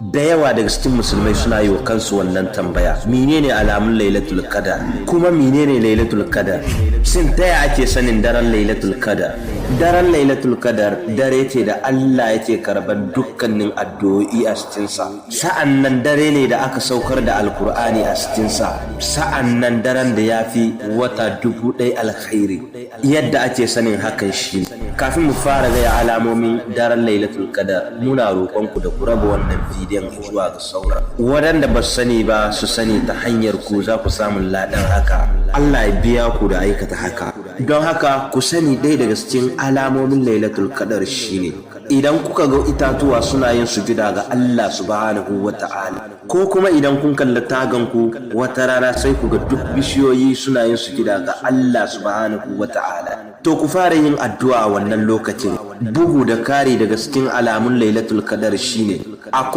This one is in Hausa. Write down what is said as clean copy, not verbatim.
da yawa daga cikin musulmai suna yi wa kansu wannan tambaya, menene alamun lailatul qadar, kuma menene lailatul qadar, shin taya ake sanin daren lailatul qadar? Daren lailatul qadar dare ce da Allah yake karban dukkanin addu'o'i a cikinsa, sa'annan dare ne da aka saukar da alkur'ani a cikinsa, sa'annan daren da ya fi wata 1000 alkhairi. Yadda ake sanin hakan shi, kafin mu fara gaya alamomin daren lailatul qadar, muna roƙonku da ku raba wannan bidiyon zuwa ga sauran waɗanda ba su sani ba su sani, ta hanyar ku za ku samu ladan haka. Allah ya biya ku da aikata haka. Don haka ku sani ɗaya daga cikin alamomin lailatul qadar shine idan kuka ga itatuwa suna yin sujuda ga Allah subhanahu wata'ala, ko kuma idan kun kalla tagan ku wata rana sai ku ga duk bishiyoyi suna yin sujuda ga Allah subhanahu wata'ala, to ku fara yin addu'a wannan lokacin. Bugu da kari daga cikin alamun lailatul qadar shine akwai